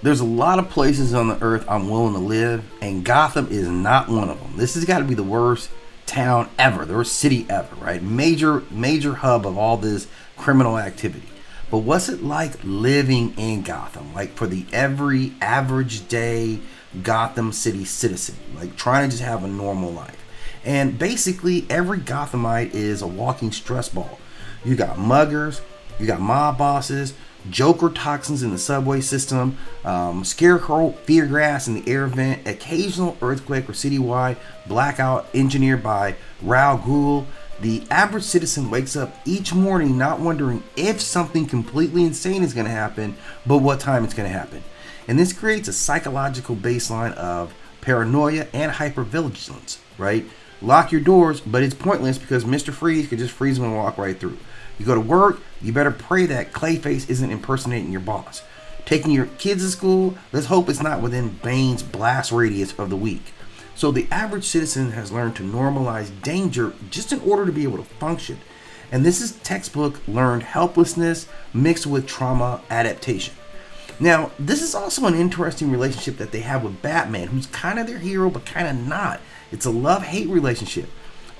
There's a lot of places on the earth I'm willing to live, and Gotham is not one of them. This has got to be the worst town ever, the worst city ever, right? Major hub of all this criminal activity. But what's it like living in Gotham? Like for the every average day Gotham City citizen, like trying to just have a normal life. And basically every Gothamite is a walking stress ball. You got muggers, you got mob bosses, Joker toxins in the subway system, Scarecrow fear gas in the air vent, occasional earthquake or citywide blackout engineered by Ra's Ghul. The average citizen wakes up each morning not wondering if something completely insane is going to happen, but what time it's going to happen. And this creates a psychological baseline of paranoia and hypervigilance, right? Lock your doors, but it's pointless because Mr. Freeze could just freeze them and walk right through. You go to work, you better pray that Clayface isn't impersonating your boss. Taking your kids to school, let's hope it's not within Bane's blast radius of the week. So the average citizen has learned to normalize danger just in order to be able to function. And this is textbook learned helplessness mixed with trauma adaptation. Now, this is also an interesting relationship that they have with Batman, who's kind of their hero, but kind of not. It's a love-hate relationship.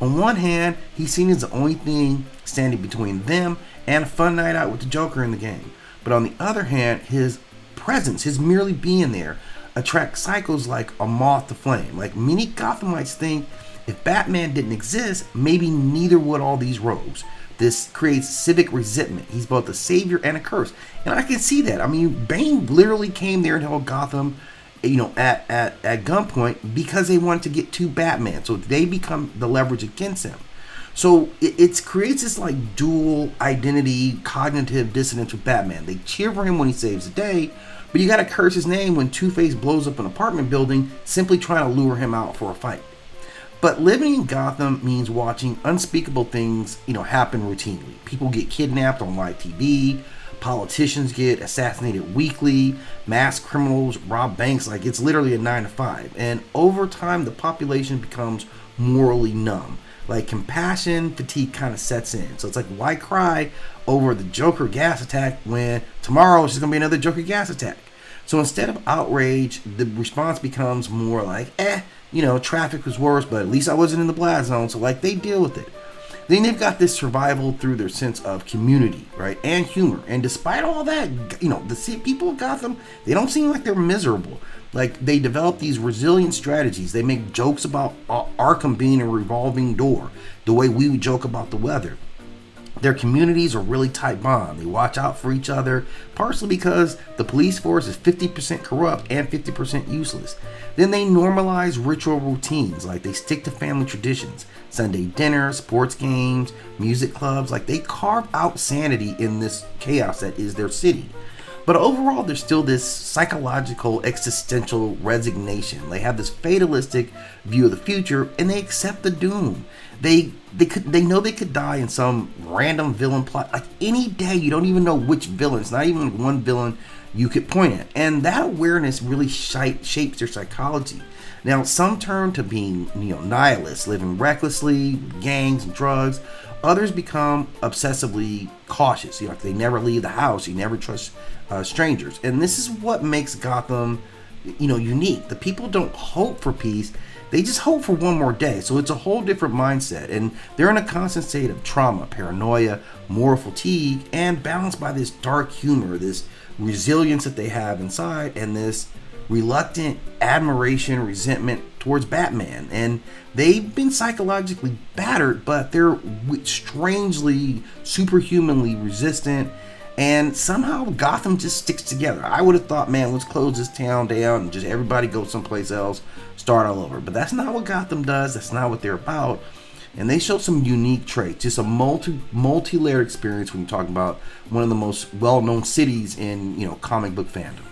On one hand, he's seen as the only thing standing between them and a fun night out with the Joker in the game. But on the other hand, his presence, his merely being there, attracts psychos like a moth to flame. Like many Gothamites think if Batman didn't exist, maybe neither would all these rogues. This creates civic resentment. He's both a savior and a curse. And I can see that. I mean, Bane literally came there and held Gotham, at gunpoint because they wanted to get to Batman. So they become the leverage against him. So it creates this like dual identity, cognitive dissonance with Batman. They cheer for him when he saves the day, but you gotta curse his name when Two-Face blows up an apartment building simply trying to lure him out for a fight. But living in Gotham means watching unspeakable things, happen routinely. People get kidnapped on live TV. Politicians get assassinated weekly. Mass criminals rob banks. Like it's literally a 9 to 5. And over time, the population becomes morally numb. Like compassion fatigue kind of sets in. So it's like, why cry over the Joker gas attack when tomorrow is just going to be another Joker gas attack? So instead of outrage, the response becomes more like, traffic was worse, but at least I wasn't in the blast zone. So like they deal with it. Then they've got this survival through their sense of community, right? And humor. And despite all that, the people of Gotham, they don't seem like they're miserable. Like they develop these resilient strategies. They make jokes about Arkham being a revolving door, the way we would joke about the weather. Their communities are really tight bond. They watch out for each other, partially because the police force is 50% corrupt and 50% useless. Then they normalize ritual routines, like they stick to family traditions, Sunday dinners, sports games, music clubs. Like they carve out sanity in this chaos that is their city. But overall, there's still this psychological existential resignation. They have this fatalistic view of the future, and they accept the doom. They know they could die in some random villain plot. Like any day, you don't even know which villain. It's not even one villain you could point at. And that awareness really shapes their psychology. Now, some turn to being, nihilists, living recklessly, gangs and drugs. Others become obsessively cautious. Like they never leave the house. You never trust strangers. And this is what makes Gotham, unique. The people don't hope for peace. They just hope for one more day. So it's a whole different mindset. And they're in a constant state of trauma, paranoia, moral fatigue, and balanced by this dark humor, this resilience that they have inside, and this reluctant admiration, resentment towards Batman. And they've been psychologically battered, but they're strangely, superhumanly resistant. And somehow Gotham just sticks together. I would have thought, man, let's close this town down and just everybody go someplace else, start all over. But that's not what Gotham does. That's not what they're about. And they show some unique traits. Just a multi-layered experience when you talk about one of the most well-known cities in, comic book fandom.